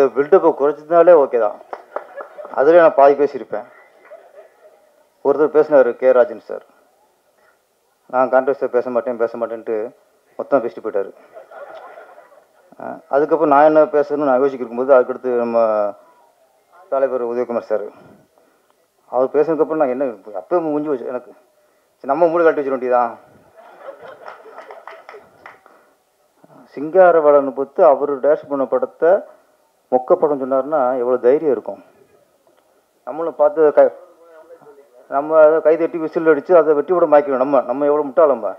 அந்த பில்டப்பை குறைச்சதுனாலே ஓகே தான். அதில் நான் பாதி பேசியிருப்பேன். ஒருத்தர் பேசினார், கே ராஜன் சார். நான் கான்ட்ரவர்ஸியாக பேச மாட்டேன்ட்டு மொத்தம் பேசிட்டு போயிட்டார். அதுக்கப்புறம் நான் என்ன பேசணும்னு நான் யோசிக்க இருக்கும்போது அதுக்கடுத்து நம்ம தலைவர் உதயகுமார் சார் அவர் பேசுனதுக்கப்புறம் நான் என்ன அப்போ முடிஞ்சு வச்சு எனக்கு நம்ம மூளை காட்டி வச்சிட வேண்டியதான். சிங்காரவேலனை பொறுத்து அவர் டேஷ் பண்ண படத்தை மொக்க படம் சொன்னார்னா எவ்வளோ தைரியம் இருக்கும். நம்மளும் பார்த்து நம்ம அதை கை தட்டி விசில் அடித்து அதை வெட்டி விட மாய்க்கணும். நம்ம எவ்வளோ முட்டாளம்ப.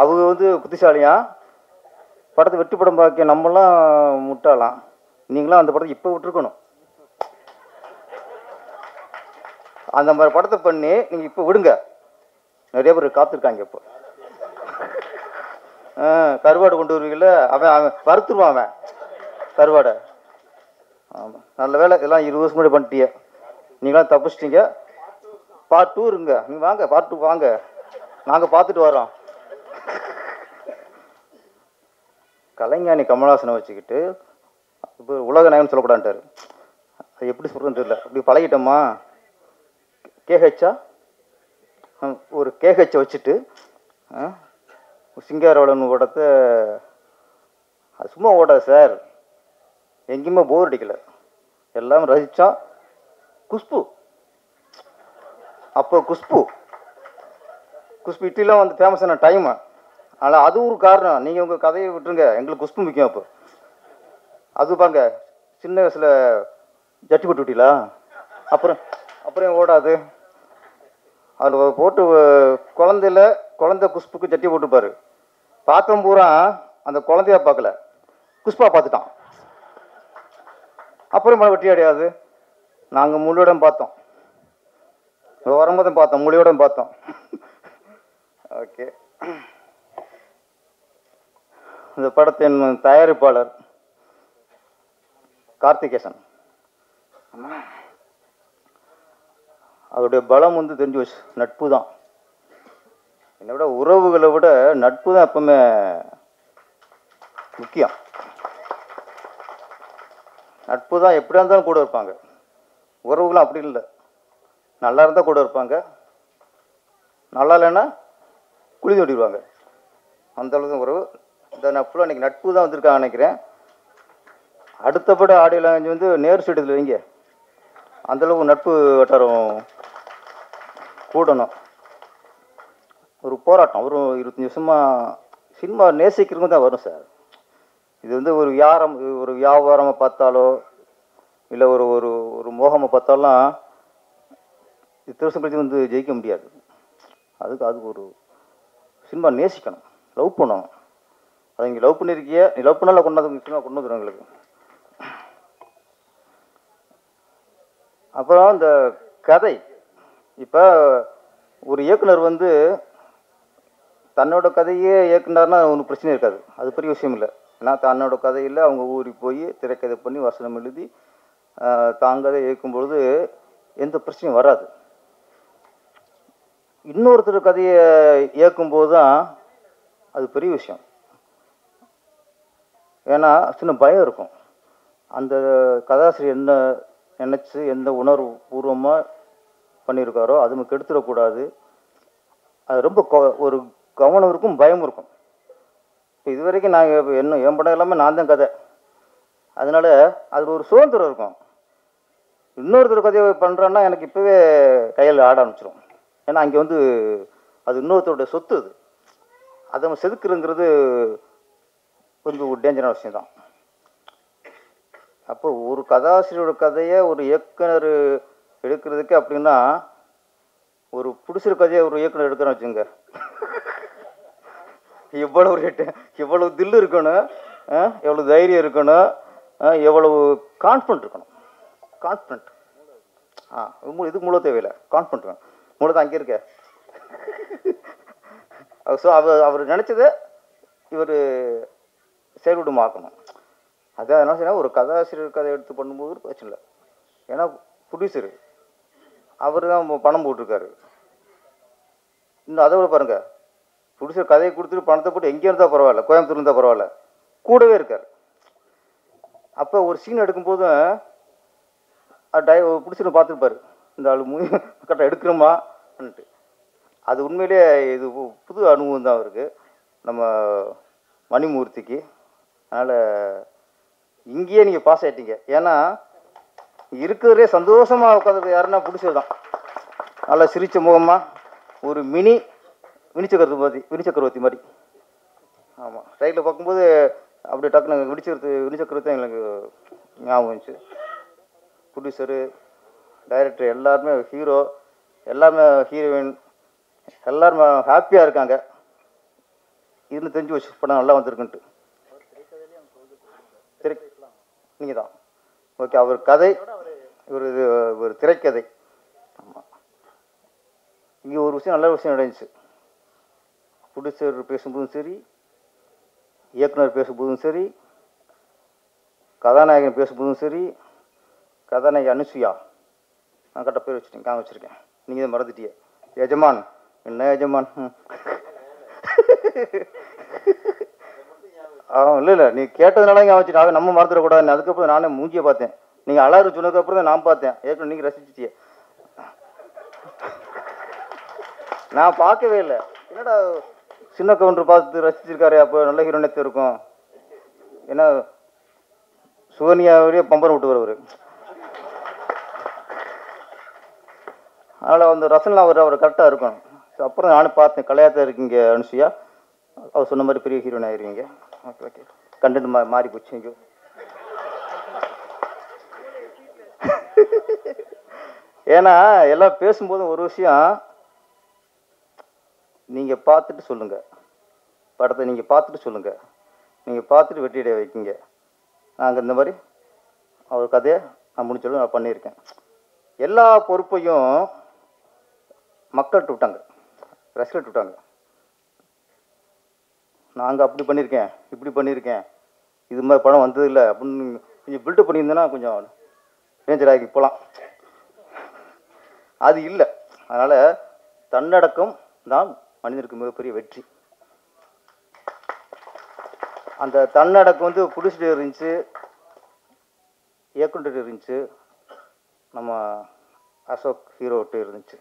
அவங்க வந்து புத்திசாலியா படத்தை வெட்டி படம் பார்க்க நம்மளாம் முட்டாளாம். நீங்களாம் அந்த படத்தை இப்போ விட்டுருக்கணும். அந்த மாதிரி படத்தை பண்ணி நீங்கள் இப்போ விடுங்க. நிறைய பேர் காத்திருக்காங்க. இப்போ கருவாடு கொண்டு வருவீங்கள, அவன் வறுத்துருவான் அவன் கருவாடை. ஆமாம், நல்ல வேலை இதெல்லாம் 20 வருஷம் முன்னாடி பண்ணிட்டீங்க. நீங்களாம் தப்பிச்சிட்டீங்க. பார்ட் 2 இருங்க. நீங்கள் வாங்க, பார்ட் 2 வாங்க, நாங்கள் பார்த்துட்டு வரோம். கலைஞானி கமலஹாசனை வச்சுக்கிட்டு இப்போ உலக நாயகன் சொல்லக்கூடாதுட்டார். அது எப்படி சொல்கிறதுன்னு தெரியல. அப்படி பழகிட்டோமா. கேஹெச்சா ஒரு கேஹெச்சை வச்சுட்டு சிங்காரவேலன் படத்தை அது சும்மா ஓடாது சார். எங்கேயுமே போர் அடிக்கலை, எல்லாமே ரசித்தோம். குஷ்பு அப்போ குஷ்பு இட்லிலாம் வந்து ஃபேமஸான டைமு. ஆனால் அது ஒரு காரணம். நீங்கள் உங்கள் கதையை விட்டுருங்க, எங்களுக்கு குஷ்பு முக்கியம். அப்போ அது பாருங்க, சின்ன வயசில் ஜட்டி போட்டு விட்டீங்களா, அப்புறம் ஓடாது. அதில் போட்டு குழந்தை குஷ்புக்கு ஜட்டி போட்டுப்பார். பார்த்தவன் பூரா அந்த குழந்தையா பார்க்கல, குஷ்பா பார்த்துட்டான். அப்புறம் வெட்டி அடையாது. நாங்கள் முள்ளியோட பார்த்தோம், வரும்போதும் பார்த்தோம், மொழியோட பார்த்தோம். ஓகே, இந்த படத்தின் தயாரிப்பாளர் கார்த்திகேசன். அவருடைய பலம் வந்து தெரிஞ்சு வச்சு நட்பு தான். என்னை விட உறவுகளை விட நட்பு தான் எப்பவுமே முக்கியம். நட்பு தான் எப்படியா இருந்தாலும் கூட இருப்பாங்க. உறவுகளும் அப்படி இல்லை, நல்லா இருந்தால் கூட இருப்பாங்க, நல்லா இல்லைன்னா குழி தோண்டிடுவாங்க. அந்த அளவுக்கு உறவு. இந்த நட்புல இன்னைக்கு நட்பு தான் வந்திருக்காங்க நினைக்கிறேன். அடுத்தபடி ஆடியோ லாங்குவேஜ் வந்து நேரு ஸ்டேடியத்தில் வைங்க. அந்தளவுக்கு நட்பு வட்டாரம் கூடணும். ஒரு போராட்டம். ஒரு 25 வருஷமாக சினிமா நேசிக்கிறவங்க தான் வரும் சார். இது வந்து ஒரு வியாபாரமாக பார்த்தாலோ இல்லை ஒரு ஒரு ஒரு மோகமாக பார்த்தாலும் இத்தனை வருஷம் கழிச்சு வந்து ஜெயிக்க முடியாது. அதுக்கு ஒரு சினிமா நேசிக்கணும், லவ் பண்ணணும். அதை இங்கே லவ் பண்ணியிருக்கிய, நீ லவ் பண்ணால கொண்டாந்து சினிமா கொண்டு வந்துடும் எங்களுக்கு. அப்புறம் இந்த கதை, இப்போ ஒரு இயக்குனர் வந்து தன்னோட கதையே இயக்குனார்னா ஒன்றும் பிரச்சனை இருக்காது, அது பெரிய விஷயம் இல்லை. ஏன்னா தன்னோட கதையில் அவங்க ஊறி போய் திரைக்கதை பண்ணி வசனம் எழுதி தாங்கதை இயக்கும்பொழுது எந்த பிரச்சனையும் வராது. இன்னொருத்தர் கதையை இயக்கும்போது தான் அது பெரிய விஷயம். ஏன்னா சின்ன பயம் இருக்கும். அந்த கதாசிரியர் என்ன நினச்சி எந்த உணர்வு பூர்வமாக பண்ணியிருக்காரோ அது நமக்கு எடுத்துடக்கூடாது. அது ரொம்ப ஒரு கவனம் இருக்கும், பயம் இருக்கும். இப்போ இது வரைக்கும் நான் என் படம் எல்லாமே நான் தான் கதை. அதனால் அதில் ஒரு சுதந்திரம் இருக்கும். இன்னொருத்தர் கதையை பண்ணுறேன்னா எனக்கு இப்போவே கையில் ஆட ஆரம்பிச்சிடும். ஏன்னா அங்கே வந்து அது இன்னொருத்தருடைய சொத்து. அதை நம்ம செதுக்குறங்கிறது கொஞ்சம் ஒரு டேஞ்சரான விஷயம் தான். அப்போ ஒரு கதாசிரியரோட கதையை ஒரு இயக்குனர் எடுக்கிறதுக்கு அப்படின்னா, ஒரு புடிச்சிரு கதையை ஒரு இயக்குனர் எடுக்கிறோன்னு வச்சுங்க, எவ்வளவு தில்லு இருக்கணும், எவ்வளவு தைரியம் இருக்கணும், எவ்வளவு கான்ஃபிடன்ட் இருக்கணும். கான்ஃபிடன்ட் இதுக்கு மூல தேவையில்லை, கான்ஃபிடன்ட் வேணும். மூல தான் அங்கே இருக்க. ஸோ அவர் நினச்சதை இவர் செயல்படுமாக்கணும். அதான் என்ன செய்யணும், ஒரு கதாசிரியர் கதை எடுத்து பண்ணும்போது பிரச்சனை இல்லை. ஏன்னா ப்ரொடியூசரு அவர் தான் பணம் போட்டிருக்காரு. இன்னும் அதை விட பாருங்கள், ப்ரொடியூசர் கதையை கொடுத்துட்டு பணத்தை போட்டு எங்கே இருந்தால் பரவாயில்ல, கோயம்புத்தூர் இருந்தால் பரவாயில்ல, கூடவே இருக்கார். அப்போ ஒரு சீன் எடுக்கும்போதும் பிடிச்சிட்டு பார்த்துருப்பாரு, இந்த ஆள் கரெக்டாக எடுக்கிறோமான்ட்டு. அது உண்மையிலே இது புது அனுபவம் தான் அவருக்கு, நம்ம மணிமூர்த்திக்கு. அதனால் இங்கேயே நீங்கள் பாஸ் ஆகிட்டீங்க. ஏன்னா இருக்கிறதே சந்தோஷமாக உட்காந்து யாருன்னா பிடிச்சது தான். நல்லா சிரித்த முகமாக ஒரு வினிச்சக்கரவர்த்தி மாதிரி. ஆமாம், ரைட்டில் பார்க்கும்போது அப்படியே டக்குனு வினிச்சக்கரவர்த்தி எங்களுக்கு ஞாபகம் வந்துச்சு. ப்ரொடியூசரு, டைரக்டர் எல்லாருமே, ஹீரோ எல்லாருமே, ஹீரோயின் எல்லாருமே ஹாப்பியாக இருக்காங்க. இதுன்னு தெரிஞ்சு வச்சு படம் நல்லா வந்திருக்குன்ட்டு. நீங்கள் தான் ஓகே. அவர் கதை ஒரு திரைக்கதை. ஆமாம், இங்கே ஒரு விஷயம் நல்ல விஷயம் நடந்துச்சு. ப்ரொடியூசர் பேசும்போதும் சரி, இயக்குனர் பேசும்போதும் சரி, கதாநாயகன் பேசும்போதும் சரி, கதாநாயகி அனுசுயா, நான் கரெக்டாக பேர் வச்சுட்டேன், காங்க வச்சுருக்கேன், நீங்கள் தான் மறந்துட்டிய. எஜமான், என்ன எஜமான்? இல்லை நீ கேட்டதுனால இங்கே வச்சுட்டு நம்ம மறந்துடக்கூடாது. அதுக்கப்புறம் நானே மூஞ்சியை பார்த்தேன், நீங்கள் அலாறு சொன்னதுக்கப்புறம் தான் நான் பார்த்தேன். ஏற்கனவே நீங்கள் ரசிச்சிட்டிய, நான் பார்க்கவே இல்லை. என்னடா சின்ன கவுண்டர் பார்த்து ரசிச்சிருக்காரு, அப்போ நல்ல ஹீரோனத்து இருக்கும். ஏன்னா சுகன்யாவிலேயே பம்பரம் விட்டு வருவார். அதனால் அந்த ரசனை அவர் கரெக்டாக இருக்கணும். அப்புறம் நானும் பார்த்தேன், கலையாத்தான் இருக்கீங்க அனுசுயா, அவர் சொன்ன மாதிரி பெரிய ஹீரோயின் ஆயிருவீங்க. ஓகே ஓகே, கண்டென்ட் மாறி போச்சு. இங்கே ஏன்னா எல்லாம் பேசும்போதும் ஒரு விஷயம், நீங்கள் பார்த்துட்டு சொல்லுங்கள், படத்தை நீங்கள் பார்த்துட்டு சொல்லுங்கள், நீங்கள் பார்த்துட்டு வெற்றியடைய வைக்கிங்க. நாங்கள் இந்த மாதிரி அவர் கதையை நான் முடிச்சாலும் நான் பண்ணியிருக்கேன். எல்லா பொறுப்பையும் மக்கள்கிட்ட விட்டாங்க, ரசிகர்கிட்ட விட்டாங்க. நாங்கள் அப்படி பண்ணியிருக்கேன், இப்படி பண்ணியிருக்கேன், இது மாதிரி படம் வந்ததில்லை அப்படின்னு கொஞ்சம் பில்டப் பண்ணியிருந்தேன்னா கொஞ்சம் டேஞ்சர் ஆகி போகலாம். அது இல்லை. அதனால் தன்னடக்கம் தான் மனிதனுக்கு மிகப்பெரிய வெற்றி. அந்த தன்னடக்கம் புடிச்சிட்டு இருந்துச்சு, இயக்குனர் இருந்துச்சு, நம்ம அசோக் ஹீரோட்டு இருந்துச்சு.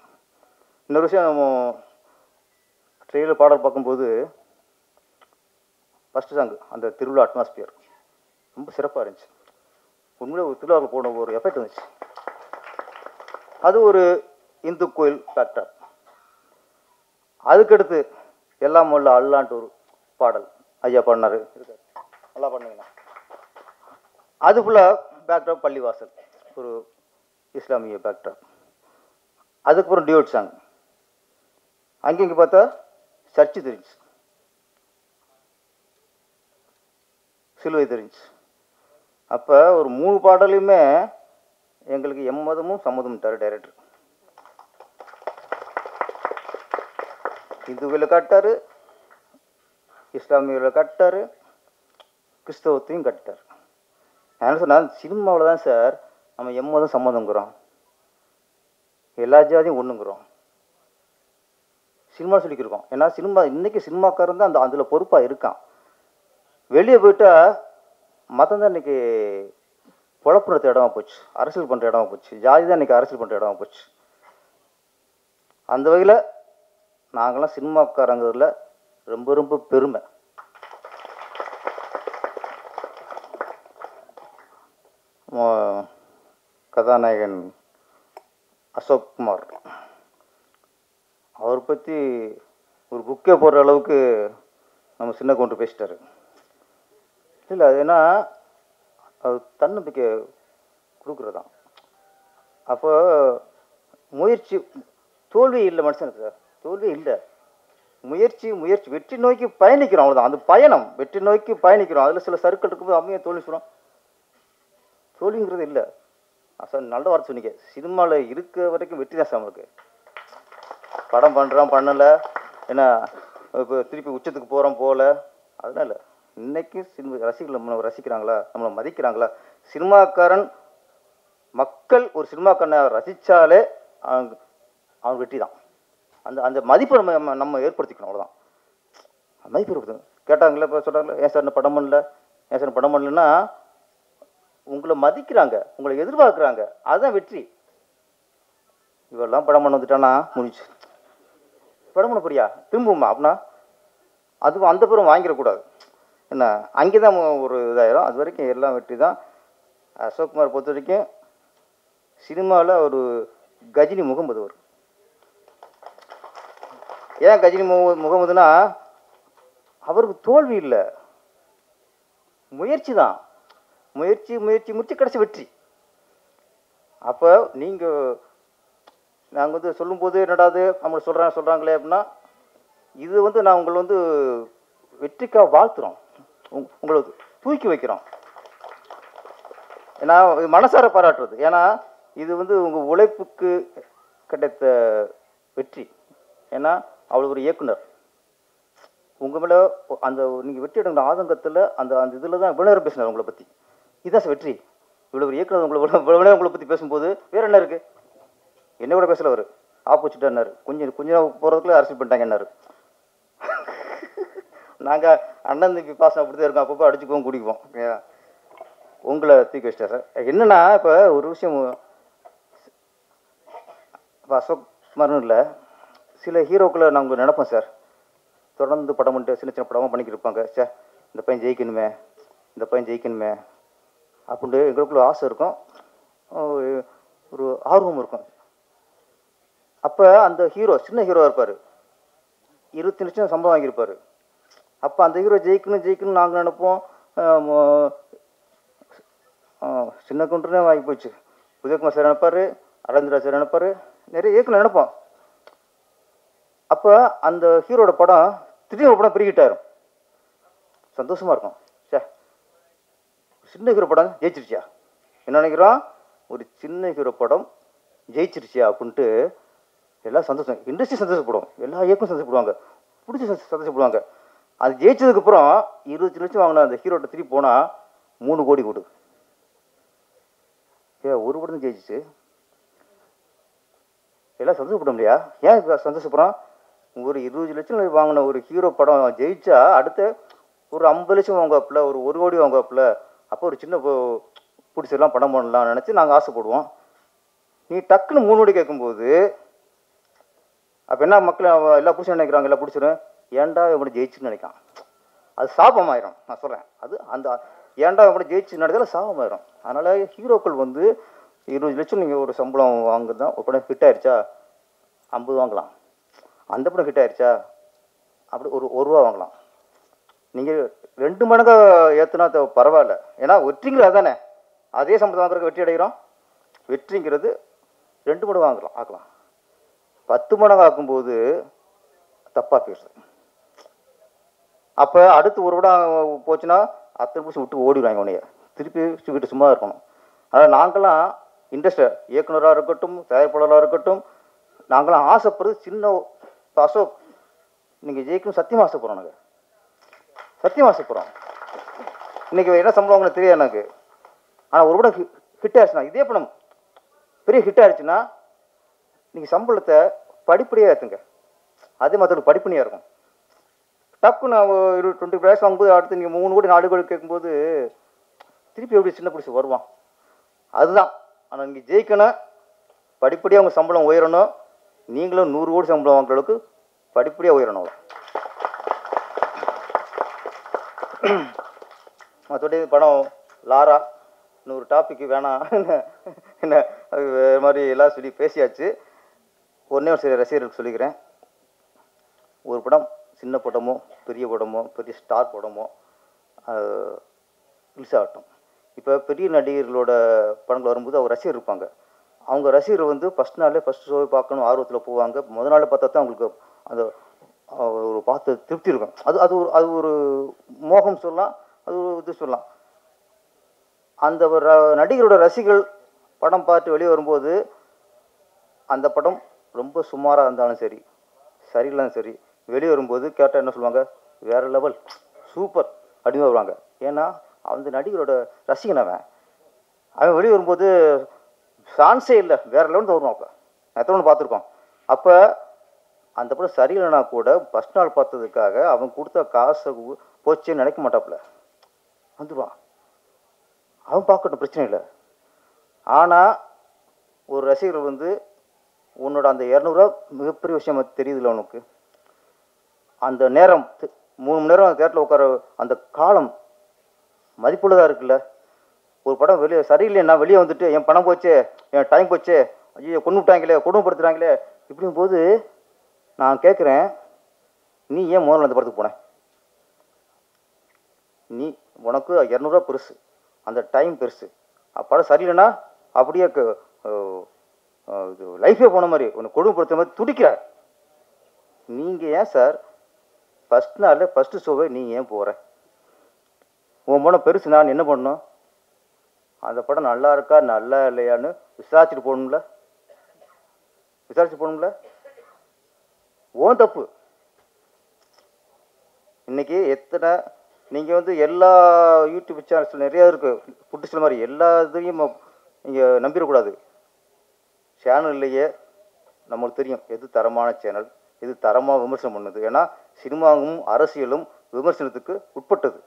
இன்னொரு விஷயம், நம்ம ட்ரெயிலர் பாடல் பார்க்கும்போது ஃபஸ்ட்டு சாங் அந்த திருவிழா அட்மாஸ்பியர் ரொம்ப சிறப்பாக இருந்துச்சு. உண்மையிலே ஒரு திருவிழாவில் போன ஒரு எஃபெக்ட் இருந்துச்சு. அது ஒரு இந்து கோயில் ஃபேக்டர். அதுக்கடுத்து எல்லாம் உள்ள அல்லான்ட்டு ஒரு பாடல் ஐயா பாடினார், நல்லா பண்ணுவீங்களா. அது ஃபுல்லாக பேக்ட்ராப் பள்ளிவாசல், ஒரு இஸ்லாமிய பேக்ட்ராப். அதுக்கப்புறம் டியூட் சாங், அங்கே இங்கே பார்த்தா சர்ச்சு தெரிஞ்சு, சிலுவை தெரிஞ்சு. அப்போ ஒரு 3 பாடலையுமே எங்களுக்கு எம்மதமும் சம்மதம்ட்டார் டைரக்டர். இந்துவில் காட்டார், இஸ்லாமியில் காட்டார், கிறிஸ்தவத்தையும் காட்டார். நான் என்ன சொன்னால், சினிமாவில் தான் சார் நம்ம எம்மதம் சம்மதங்கிறோம், எல்லா ஜாதியும் ஒன்றுங்கிறோம், சினிமா சொல்லிக்கிருக்கோம். ஏன்னா சினிமா இன்றைக்கி சினிமாக்காரன் தான் அதில் பொறுப்பாக இருக்கான். வெளியே போயிட்டால் மதம் தான் இன்றைக்கி குழப்புறது இடமா போச்சு, அரசியல் பண்ணுற இடமா போச்சு, ஜாதி தான் இன்றைக்கி அரசியல் பண்ணுற இடமா போச்சு. அந்த வகையில் நாங்களாம் சினிமாக்காரங்கிறதுல ரொம்ப ரொம்ப பெருமை. கதாநாயகன் அசோக் குமார், அவரை பற்றி ஒரு புக்கே போடுற அளவுக்கு நம்ம சின்ன கவுண்டர் பேசிட்டாரு. இல்லை அது ஏன்னா அது தன்னம்பிக்கை கொடுக்குறதான். அப்போ முயற்சி, தோல்வி இல்லை மனுஷனுக்கு சார், தோல்வி இல்லை, முயற்சி வெற்றி நோக்கி பயணிக்கிறோம், அவ்வளோதான். அந்த பயணம் வெற்றி நோக்கி பயணிக்கிறோம். அதில் சில சர்க்கிள் இருக்கும்போது அமைய தோல்வி சொல்கிறோம், தோல்விங்கிறது இல்லை சார். நல்ல வார்த்தை சொன்னீங்க, சினிமாவில் இருக்க வரைக்கும் வெற்றி தான் சார் நம்மளுக்கு. படம் பண்ணுறோம் பண்ணலை, ஏன்னா இப்போ திருப்பி உச்சத்துக்கு போகிறோம் போகல, அதனால இன்னைக்கு சினிமா ரசிகர்கள் நம்மளை ரசிக்கிறாங்களா, நம்மளை மதிக்கிறாங்களா. சினிமாக்காரன் மக்கள் ஒரு சினிமாக்காரனை ரசித்தாலே அவன் வெற்றி தான். அந்த அந்த மதிப்பை நம்ம ஏற்படுத்திக்கணும், அவ்வளோதான். மதிப்பு ஏற்படுத்தணும். கேட்டாங்களே இப்போ சொல்கிறாங்களே, ஏன் சார் படம் பண்ணல, ஏன் சார் படம் பண்ணலன்னா உங்களை மதிக்கிறாங்க, உங்களை எதிர்பார்க்குறாங்க, அதுதான் வெற்றி. இவெல்லாம் படம் பண்ண வந்துட்டானா முடிஞ்சு. படம் பண்ண போறியா திரும்புமா அப்படின்னா அதுவும் அந்த பேரும் வாங்கிடக்கூடாது. என்ன அங்கே தான் ஒரு இதாயிரும். அது வரைக்கும் எல்லாம் வெற்றி தான். அசோக்குமார் பொறுத்த வரைக்கும் சினிமாவில் ஒரு கஜினி முகமது வரும். ஏன் கஜினி முகமதுனா அவருக்கு தோல்வி இல்லை, முயற்சி தான். முயற்சி முயற்சி முயற்சி கடைசி வெற்றி. அப்போ நீங்கள் நாங்கள் வந்து சொல்லும்போது என்னடாது நம்ம சொல்கிறாங்களே அப்படின்னா இது வந்து நான் உங்களை வந்து வெற்றிக்காக வாழ்த்துறோம், உங்களை தூக்கி வைக்கிறோம். ஏன்னா மனசார பாராட்டுறது. ஏன்னா இது வந்து உங்கள் உழைப்புக்கு கிடைத்த வெற்றி. ஏன்னா அவ்வளோ ஒரு இயக்குனர் உங்கள் மேலே அந்த நீங்கள் வெற்றி எடுக்கிற ஆதங்கத்தில் அந்த அந்த இதில் தான் இவ்வளோ நேரம் பேசினார் உங்களை பற்றி. இதுதான் வெற்றி. இவ்வளோ ஒரு இயக்குனர் உங்களை பற்றி பேசும்போது வேறு என்ன இருக்குது? என்ன கூட பேசல அவர் ஆப்போசிட்டாக கொஞ்சம் போகிறதுக்குள்ளே அரசியல் பண்ணிட்டாங்க என்னாரு. நாங்கள் அண்ணன் தம்பி பாசம் அப்படி தான் இருக்கோம், அப்பப்போ அடிச்சுக்குவோம் குடிக்குவோம். உங்களை தூக்கி வச்சிட்டேன் சார். என்னன்னா இப்போ ஒரு விஷயம் இப்போ அசோக் குமார்னு இல்லை, சில ஹீரோக்களை நாங்கள் நினைப்போம் சார், தொடர்ந்து படம் பண்ணிட்டு சின்ன சின்ன படமாக பண்ணிக்கிட்டு இருப்பாங்க. சார் இந்த பையன் ஜெயிக்கணுமே, இந்த பையன் ஜெயிக்கணுமே அப்படின்ட்டு எங்களுக்குள்ள ஆசை இருக்கும், ஒரு ஆர்வம் இருக்கும். அப்போ அந்த ஹீரோ சின்ன ஹீரோவாக இருப்பார், 20 லட்சம் சம்பளம் வாங்கியிருப்பார். அப்போ அந்த ஹீரோ ஜெயிக்கணும்னு நாங்கள் நினைப்போம். சின்ன கவுண்டர்னே வாங்கி போச்சு. உதயகுமார் சார் நினைப்பார், அரவிந்த்ராஜ் சார் நினைப்பார், நிறைய இயக்குனர் நினைப்போம். அப்போ அந்த ஹீரோட படம் திடீர்னு ஒரு படம் பிரிக்கிட்டாரும், சந்தோஷமாக இருக்கும். சார் சின்ன ஹீரோ படம் ஜெயிச்சிருச்சியா, என்ன நினைக்கிறோம், ஒரு சின்ன ஹீரோ படம் ஜெயிச்சிருச்சியா அப்படின்ட்டு எல்லாம் சந்தோஷம். இண்டஸ்ட்ரி சந்தோஷப்படும், எல்லா இயக்கம் சந்தோஷப்படுவாங்க, பிடிச்சி சந்தோஷப்படுவாங்க. அது ஜெயிச்சதுக்கப்புறம் 20 லட்சம் வாங்கின அந்த ஹீரோட்ட திருப்பி போனால் 3 கோடி கொடு. ஒரு படம் தான் ஜெயிச்சிச்சு, எல்லாம் சந்தோஷப்பட முடியா? ஏன் சந்தோஷப்படுறோம்? ஒரு 20 லட்சம் வாங்கின ஒரு ஹீரோ படம் ஜெயிச்சா அடுத்த ஒரு 50 லட்சம் வாங்குவாப்புல, ஒரு 1 கோடி வாங்குவாப்புல. அப்போ ஒரு சின்ன பிடிச்செல்லாம் படம் பண்ணலாம்னு நினச்சி நாங்கள் ஆசைப்படுவோம். நீ டக்குன்னு 3 கோடி கேட்கும்போது அப்போ என்ன மக்கள் எல்லாம் பிடிச்சி நினைக்கிறாங்க, எல்லாம் பிடிச்சிடும், ஏன்டா எப்படி ஜெயிச்சுன்னு நினைக்கான். அது சாபமாயிரும். நான் சொல்கிறேன், அது அந்த ஏன்டா எப்படி ஜெயிச்சு நடந்தாலும் சாபமாயிரும். அதனால் ஹீரோக்கள் வந்து 20 லட்சம் நீங்கள் ஒரு சம்பளம் வாங்குறது தான். ஒரு படம் ஹிட் ஆயிடுச்சா 50 வாங்கலாம், அந்த படம் ஹிட் ஆயிடுச்சா அப்படி ஒரு ரூபா வாங்கலாம். நீங்கள் 2 மடங்கு ஏற்றுனா பரவாயில்ல, ஏன்னா வெற்றிங்கிறது அதுதானே. அதே சம்பளம் வாங்குறதுக்கு வெற்றி அடைகிறோம். வெற்றிங்கிறது 2 மடங்கு ஆக்கலாம். 10 மடங்கு ஆக்கும்போது தப்பாக பேசுது. அப்போ அடுத்து ஒரு படம் போச்சுன்னா அத்தனை பிடிச்சி விட்டு ஓடிடுவாங்க உனைய, திருப்பி வீட்டு சும்மா இருக்கணும். ஆனால் நாங்களாம் இண்டஸ்ட்ரி இயக்குனராக இருக்கட்டும், தயாரிப்பாளராக இருக்கட்டும், நாங்களாம் ஆசைப்படுறது சின்ன அசோக் நீங்கள் ஜெயிக்கணும் சத்தியமாக ஆசைப்படுறோம். நாங்கள் சத்தியமாக ஆசைப்படுறோம். இன்றைக்கி என்ன சம்பளம் உங்களுக்கு தெரியாது எனக்கு. ஆனால் ஒரு படம் ஹிட் ஆயிடுச்சுன்னா, இதே படம் பெரிய ஹிட் ஆயிடுச்சுன்னா நீங்கள் சம்பளத்தை படிப்படியாக ஏற்றுங்க. அதே மாதிரி படிப்படியாக இருக்கும். டப்பு நான் 20 பிரைஸ் வாங்கும்போது அடுத்து நீங்கள் 3 கோடி 4 கோடி கேட்கும்போது திருப்பி எப்படி சின்ன பிடிச்சி வருவான். அதுதான். ஆனால் நீங்கள் ஜெயிக்கணும், படிப்படியாக உங்கள் சம்பளம் உயரணும். நீங்களும் 100 கோடி சம்பளம் வாங்குற அளவுக்கு படிப்படியாக உயரணும். மற்றபடி படம் லாரா இன்னொரு டாபிக் வேணாம், என்ன அது வேறு மாதிரி எல்லாம் சொல்லி பேசியாச்சு. ஒன்றே ஒரு சில ரசிகர்களுக்கு சொல்லிக்கிறேன், ஒரு படம் சின்ன படமோ பெரிய படமோ பெரிய ஸ்டார் படமோ ரிலீஸ் ஆகட்டும். இப்போ பெரிய நடிகர்களோட படங்கள் வரும்போது அவங்க ரசிகர் இருப்பாங்க. அவங்க ரசிகர் வந்து ஃபஸ்ட் நாளே ஃபஸ்ட் ஷோவை பார்க்கணும் ஆர்வத்தில் போவாங்க. முதல் நாள் பார்த்தா தான் அவங்களுக்கு அந்த ஒரு பார்த்து திருப்தி இருக்கும். அது ஒரு மோகம் சொல்லலாம், அது ஒரு இது சொல்லலாம். அந்த நடிகரோட ரசிகர்கள் படம் பார்த்து வெளியே வரும்போது அந்த படம் ரொம்ப சுமாராக இருந்தாலும் சரி, சரியில்லைன்னு சரி, வெளியே வரும்போது கேட்டால் என்ன சொல்லுவாங்க, வேறு லெவல், சூப்பர் அப்படின்னு வருவாங்க. ஏன்னா அந்த நடிகரோட ரசிகன் அவன் வெளியே வரும்போது சான்ஸே இல்லை, வேறு லெவல் தான் வருவான். எத்தனை ஒன்று பார்த்துருக்கோம். அப்போ அந்த படம் சரியில்லைனா கூட ஃபஸ்ட் நாள் பார்த்ததுக்காக அவன் கொடுத்த காசை போச்சேன்னு நினைக்க மாட்டாப்புல, வந்துடுவான். அவன் பார்க்கட்டும், பிரச்சனை இல்லை. ஆனால் ஒரு ரசிகர் வந்து உன்னோட அந்த 200 மிகப்பெரிய விஷயம் தெரியுதுல்ல உனக்கு. அந்த நேரம் 3 மணி நேரம் தேட்டரில் உட்கார அந்த காலம் மதிப்புள்ளதாக இருக்குல்ல. ஒரு படம் வெளியே சரியில்லைன்னா வெளியே வந்துட்டு என் பணம் போச்சு, என் டைம் போச்சு, ஐயோ கொண்டு விட்டாங்களே, குடும்பப்படுத்துகிறாங்களே, இப்படியும் போது நான் கேட்குறேன், நீ ஏன் முதல்ல அந்த படத்துக்கு போனேன்? நீ உனக்கு 200 பெருசு, அந்த டைம் பெருசு. படம் சரியில்லைன்னா அப்படியே இது லைஃபே போன மாதிரி உன்னை கொடுமைப்படுத்துற மாதிரி துடிக்கிற. நீங்கள் ஏன் சார் ஃபஸ்ட் நாளில் ஃபஸ்ட்டு ஷோவை நீங்கள் ஏன் போகிற? உன் படம் பெருசு, நான் என்ன பண்ணணும்? அந்த படம் நல்லா இருக்கா நல்லா இல்லையான்னு விசாரிச்சுட்டு போகணும்ல, விசாரிச்சு போகணும்ல. ஓன் தப்பு. இன்னைக்கு எத்தனை நீங்கள் வந்து எல்லா யூடியூப் சேனல்ஸில் நிறையா இருக்குது, புட்டுசில மாதிரி எல்லா இதையும் நீங்கள் நம்பிடக்கூடாது. சேனல்லையே நம்மளுக்கு தெரியும் எது தரமான சேனல், எது தரமாக விமர்சனம் பண்ணுது. ஏன்னா சினிமாவும் அரசியலும் விமர்சனத்துக்கு உட்பட்டது.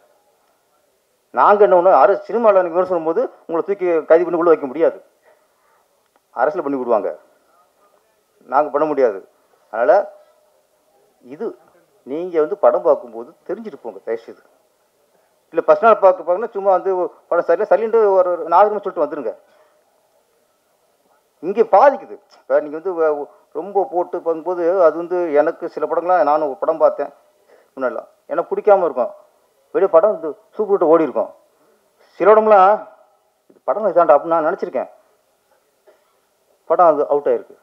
நாங்கள் என்ன ஒன்று சினிமாவில் விமர்சனம் போது உங்களை தூக்கி கைது பண்ணி உள்ள வைக்க முடியாது, அரசியல் பண்ணி விடுவாங்க, நாங்கள் பண்ண முடியாது. அதனால் இது நீங்கள் வந்து படம் பார்க்கும்போது தெரிஞ்சுட்டு போங்க தயவுசெய்து. இல்லை ஃபஸ்ட் நாள் பார்க்கணும்னா சும்மா வந்து படம் சரியில்லை சரின்ட்டு ஒரு 4 சொல்லிட்டு வந்துடுங்க. இங்கே பாதிக்குது. இப்போ நீங்கள் வந்து ரொம்ப போட்டு பார்க்கும்போது அது வந்து எனக்கு சில படங்கள்லாம் நானும் படம் பார்த்தேன் முன்னாடிலாம், எனக்கு பிடிக்காமல் இருக்கும். வெளியே படம் வந்து சூப்பர் விட்டு ஓடி இருக்கும். சில இடம்லாம் இது படம் இதாண்டா அப்படின்னு நான் நினச்சிருக்கேன், படம் அது அவுட் ஆகிருக்கு.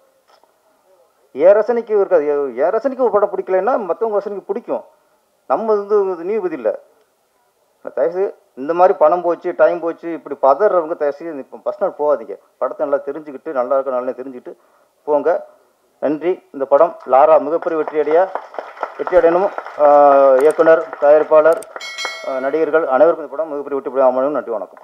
என் ரசனைக்கு இருக்காது. என் ரசனைக்கு ஒரு படம் பிடிக்கலைன்னா மற்றவங்க ரசனைக்கு பிடிக்கும். நம்ம வந்து நீதிபதி இல்லை. தயவுசெய்து இந்த மாதிரி பணம் போச்சு டைம் போச்சு இப்படி பதறவங்க தயவுசெய்து இப்போ ஃபஸ்ட் நாள் போகாதீங்க. படத்தை நல்லா தெரிஞ்சுக்கிட்டு நல்லா இருக்க நல்லா தெரிஞ்சுக்கிட்டு போங்க. நன்றி. இந்த படம் லாரா மிகப்பெரிய வெற்றி அடையணும். இயக்குனர், தயாரிப்பாளர், நடிகர்கள் அனைவருக்கும் இந்த படம் மிகப்பெரிய வெற்றி அமையணும். நன்றி, வணக்கம்.